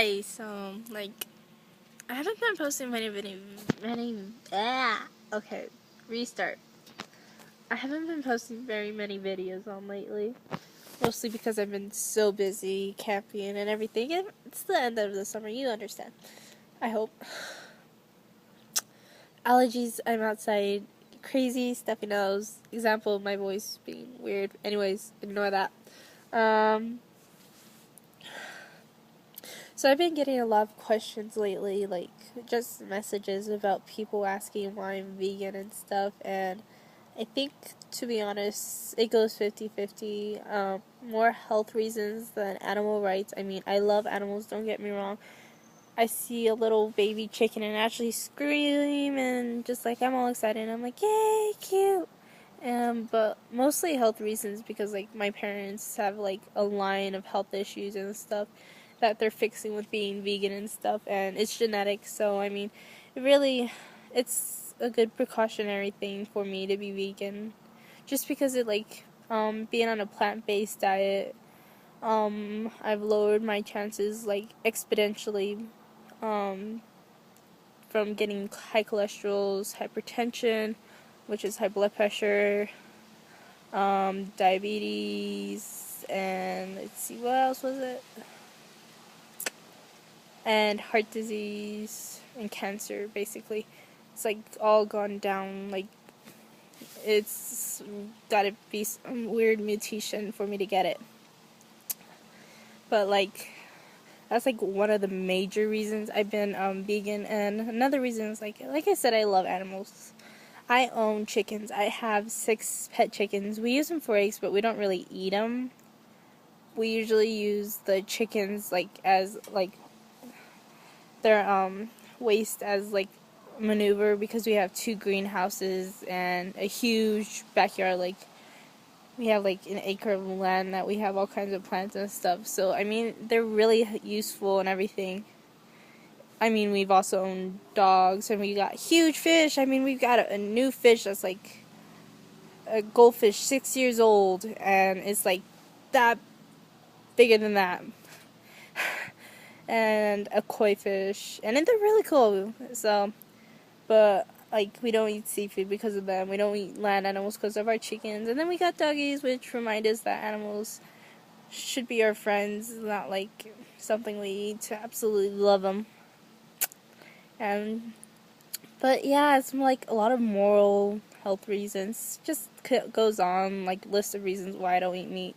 Hi, so, I haven't been posting okay, restart. I haven't been posting very many videos on lately, mostly because I've been so busy camping and everything, and it's the end of the summer, you understand. I hope. Allergies, I'm outside, crazy, stuffy nose, example of my voice being weird, anyways, ignore that. So I've been getting a lot of questions lately, like just messages about people asking why I'm vegan and stuff, and I think, to be honest, it goes 50-50. More health reasons than animal rights. I mean, I love animals, don't get me wrong. I see a little baby chicken and actually scream, and just like I'm all excited, and I'm like, yay, cute. But mostly health reasons, because like my parents have like a line of health issues and stuff that they're fixing with being vegan and stuff, and it's genetic, so I mean, it's a good precautionary thing for me to be vegan, just because it being on a plant-based diet, I've lowered my chances like exponentially, from getting high cholesterols, hypertension, which is high blood pressure, diabetes, and let's see, what else was it? And heart disease and cancer, basically. It's like all gone down, like it's gotta be some weird mutation for me to get it. But like, that's like one of the major reasons I've been vegan, and another reason is like I said, I love animals. I own chickens. I have 6 pet chickens. We use them for eggs, but we don't really eat them. We usually use the chickens as their waste as like maneuver, because we have 2 greenhouses and a huge backyard. Like, we have like an acre of land that we have all kinds of plants and stuff. So I mean, they're really useful and everything. I mean, we've also owned dogs, and we got huge fish. I mean, we've got a new fish that's like a goldfish 6 years old, and it's like that bigger than that. And a koi fish, and they're really cool. So, but like, we don't eat seafood because of them. We don't eat land animals because of our chickens. And then we got doggies, which remind us that animals should be our friends, not like something we eat to absolutely love them. And but yeah, it's like a lot of moral health reasons. Just goes on, like, list of reasons why I don't eat meat.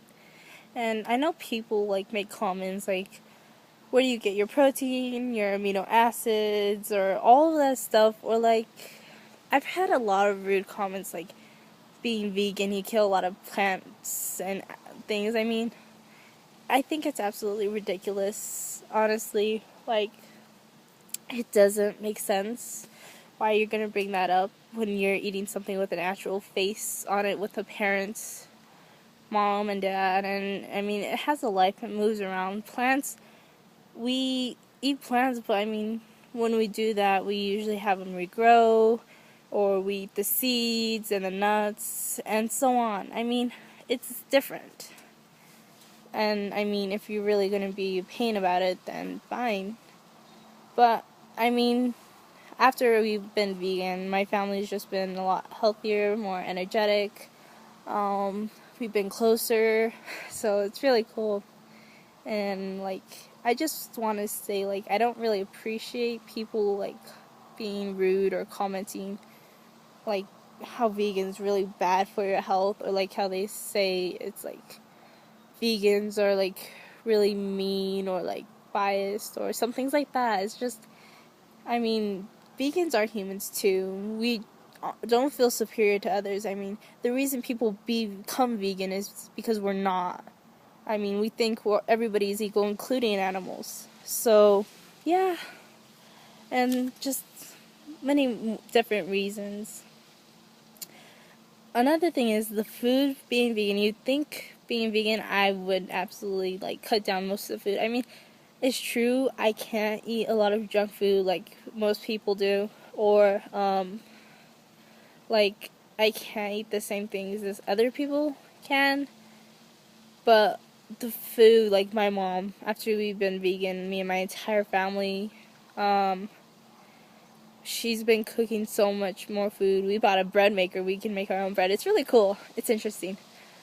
And I know people like make comments like, where do you get your protein, your amino acids, or all of that stuff, or like, I've had a lot of rude comments like, being vegan, you kill a lot of plants and things. I mean, I think it's absolutely ridiculous, honestly. Like, it doesn't make sense why you're gonna bring that up when you're eating something with an actual face on it, with a parent's mom and dad, and I mean, it has a life, it moves around. Plants, we eat plants, but I mean, when we do that, we usually have them regrow, or we eat the seeds and the nuts, and so on. I mean, it's different. And I mean, if you're really going to be a pain about it, then fine. But, I mean, after we've been vegan, my family's just been a lot healthier, more energetic. We've been closer, so it's really cool. And like, I just want to say, like, I don't really appreciate people like being rude or commenting like how vegan's really bad for your health, or like how they say it's like vegans are like really mean or like biased or some things like that. It's just, I mean, vegans are humans too. We don't feel superior to others. I mean, the reason people become vegan is because we're not. I mean, we think everybody is equal, including animals. So, yeah. And just many different reasons. Another thing is the food being vegan. You'd think being vegan, I would absolutely like cut down most of the food. I mean, it's true, I can't eat a lot of junk food like most people do. Or, like, I can't eat the same things as other people can. But the food, like my mom, after we've been vegan, me and my entire family, um, she's been cooking so much more food. We bought a bread maker. We can make our own bread. It's really cool. It's interesting.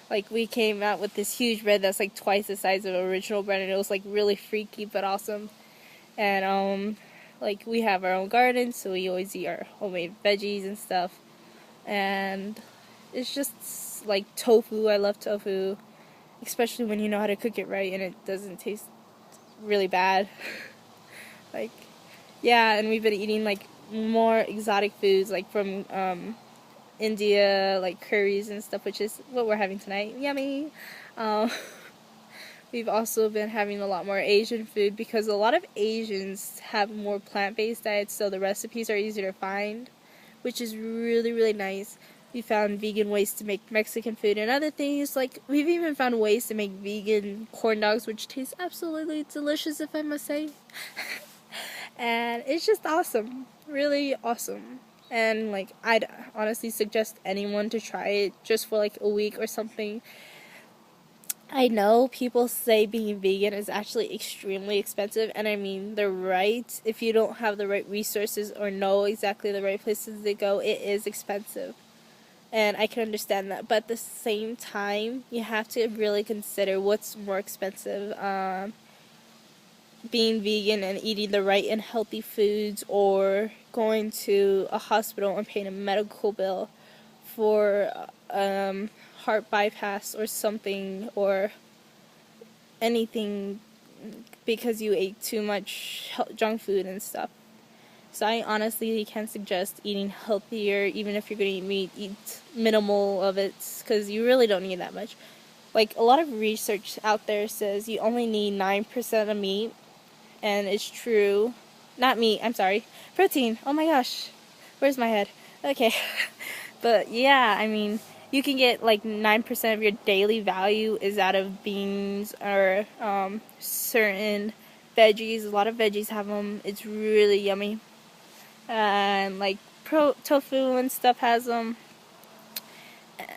Like, we came out with this huge bread that's like twice the size of original bread, and it was like really freaky but awesome. And like, we have our own garden, so we always eat our homemade veggies and stuff. And it's just like tofu. I love tofu, especially when you know how to cook it right and it doesn't taste really bad. Like, yeah, and we've been eating like more exotic foods, like from India, like curries and stuff, which is what we're having tonight. Yummy. Um, we've also been having a lot more Asian food because a lot of Asians have more plant-based diets, so the recipes are easier to find, which is really, really nice. We found vegan ways to make Mexican food and other things. Like, we've even found ways to make vegan corn dogs, which taste absolutely delicious, if I must say. And it's just awesome. Really awesome. And, like, I'd honestly suggest anyone to try it just for, like, a week or something. I know people say being vegan is actually extremely expensive, and I mean, they're right. If you don't have the right resources or know exactly the right places to go, it is expensive. And I can understand that. But at the same time, you have to really consider what's more expensive. Being vegan and eating the right and healthy foods, or going to a hospital and paying a medical bill for heart bypass or something, or anything because you ate too much junk food and stuff. So I honestly can suggest eating healthier. Even if you're going to eat meat, eat minimal of it, because you really don't need that much. Like, a lot of research out there says you only need 9% of meat, and it's true. Not meat, I'm sorry. Protein. Oh my gosh. Where's my head? Okay. But yeah, I mean, you can get like 9% of your daily value is out of beans or certain veggies. A lot of veggies have them. It's really yummy. And like tofu and stuff has them.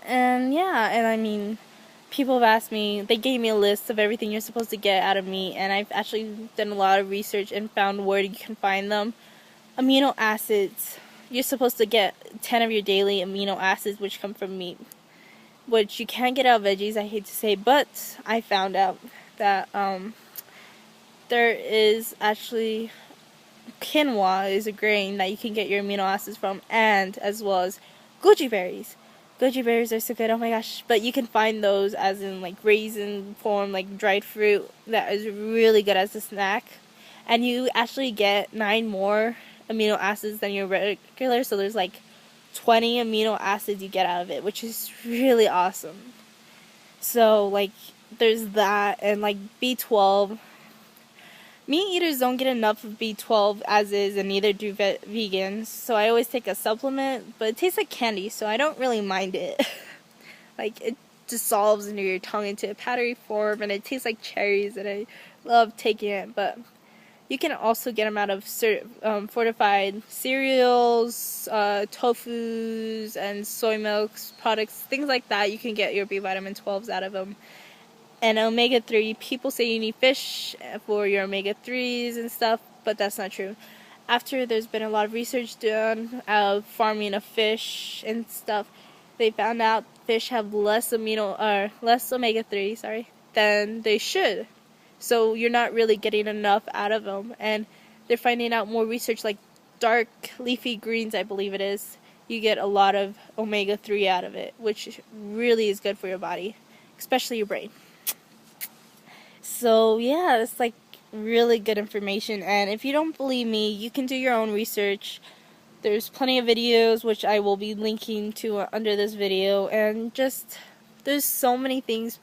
And yeah, and I mean, people have asked me, they gave me a list of everything you're supposed to get out of meat, and I've actually done a lot of research and found where you can find them. Amino acids. You're supposed to get 10 of your daily amino acids, which come from meat, which you can't get out of veggies, I hate to say, but I found out that there is actually quinoa is a grain that you can get your amino acids from, and as well as goji berries. Goji berries are so good, oh my gosh. But you can find those as in like raisin form, like dried fruit, that is really good as a snack. And you actually get 9 more amino acids than your regular, so there's like 20 amino acids you get out of it, which is really awesome. So like, there's that, and like B12. Meat eaters don't get enough of B12 as is, and neither do vegans, so I always take a supplement, but it tastes like candy, so I don't really mind it. Like, it dissolves into your tongue into a powdery form, and it tastes like cherries, and I love taking it. But you can also get them out of fortified cereals, tofus, and soy milk products, things like that. You can get your B vitamin 12s out of them. And omega-3, people say you need fish for your omega-3s and stuff, but that's not true. After there's been a lot of research done of farming of fish and stuff, they found out fish have less omega-3, than they should. So you're not really getting enough out of them. And they're finding out more research, like dark leafy greens, I believe it is. You get a lot of omega-3 out of it, which really is good for your body, especially your brain. So yeah, it's like really good information, and if you don't believe me, you can do your own research. There's plenty of videos which I will be linking to under this video, and just there's so many things.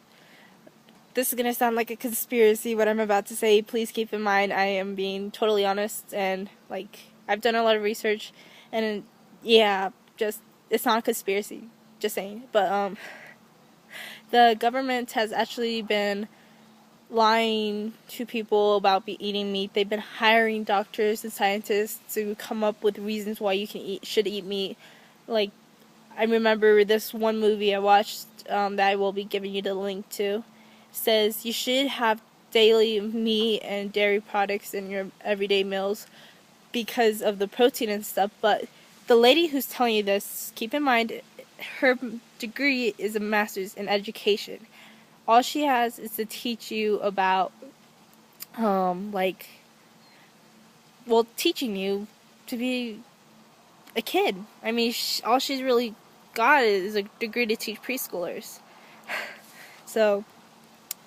This is gonna sound like a conspiracy, what I'm about to say. Please keep in mind I am being totally honest, and like, I've done a lot of research, and yeah, just it's not a conspiracy, just saying. But the government has actually been lying to people about eating meat. They've been hiring doctors and scientists to come up with reasons why you should eat meat. Like, I remember this one movie I watched that I will be giving you the link to. says you should have daily meat and dairy products in your everyday meals because of the protein and stuff. But the lady who's telling you this, keep in mind, her degree is a master's in education. All she has is to teach you about, like, well, teaching you to be a kid. I mean, all she's really got is a degree to teach preschoolers. So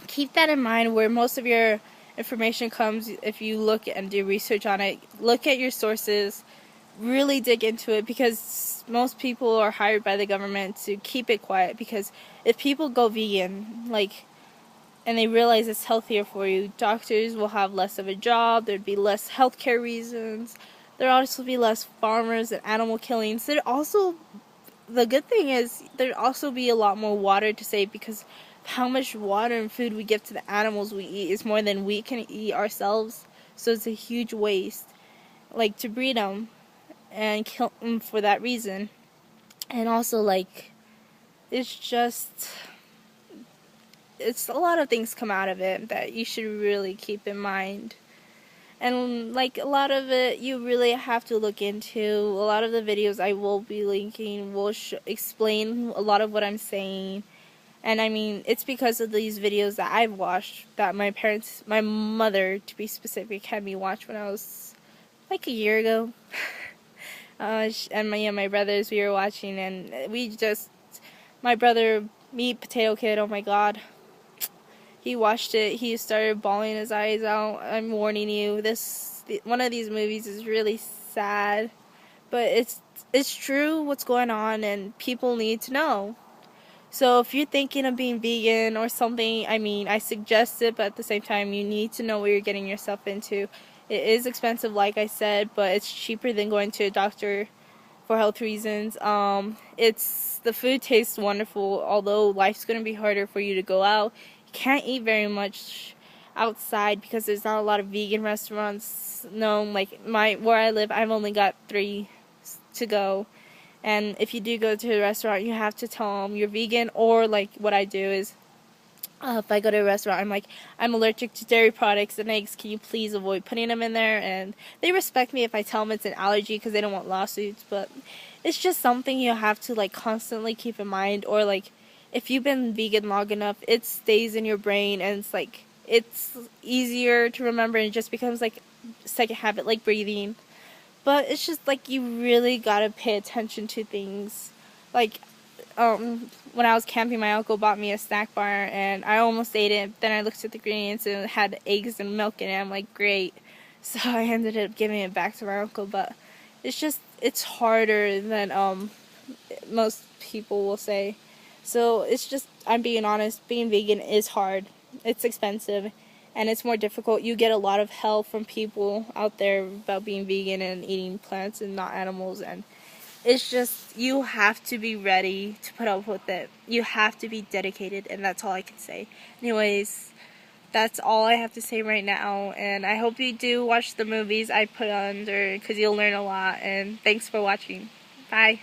keep that in mind where most of your information comes. If you look and do research on it, look at your sources, really dig into it, because most people are hired by the government to keep it quiet. Because if people go vegan, like, and they realize it's healthier for you, doctors will have less of a job, there'd be less healthcare reasons, there'd also be less farmers and animal killings. There'd also, the good thing is, there'd also be a lot more water to save, because how much water and food we give to the animals we eat is more than we can eat ourselves. So it's a huge waste, like, to breed them and kill them for that reason. And also, like, it's a lot of things come out of it that you should really keep in mind. And, like, a lot of it you really have to look into. A lot of the videos I will be linking will explain a lot of what I'm saying. And I mean, it's because of these videos that I've watched that my mother to be specific, had me watch when I was like a year ago. And my brothers, we were watching, and my brother, Meat Potato Kid, oh my god. He watched it, he started bawling his eyes out. I'm warning you, one of these movies is really sad. But it's true what's going on, and people need to know. So if you're thinking of being vegan or something, I mean, I suggest it, but at the same time, you need to know what you're getting yourself into. It is expensive, like I said, but it's cheaper than going to a doctor for health reasons. The food tastes wonderful, although life's going to be harder for you to go out. You can't eat very much outside because there's not a lot of vegan restaurants. No, like where I live, I've only got 3 to go. And if you do go to a restaurant, you have to tell them you're vegan, or like what I do is, if I go to a restaurant, I'm like, I'm allergic to dairy products and eggs, can you please avoid putting them in there? And they respect me if I tell them it's an allergy because they don't want lawsuits, but it's just something you have to, like, constantly keep in mind. Or, like, if you've been vegan long enough, it stays in your brain, and it's like, it's easier to remember, and it just becomes like second habit, like breathing. But it's just, like, you really gotta pay attention to things. Like, when I was camping, my uncle bought me a snack bar, and I almost ate it. Then I looked at the ingredients, and it had eggs and milk in it. I'm like, great. So I ended up giving it back to my uncle. But it's harder than most people will say. So it's just, I'm being honest, being vegan is hard. It's expensive. And it's more difficult. You get a lot of help from people out there about being vegan and eating plants and not animals. And it's just, you have to be ready to put up with it. You have to be dedicated, and that's all I can say. Anyways, that's all I have to say right now. And I hope you do watch the movies I put under, because you'll learn a lot. And thanks for watching. Bye.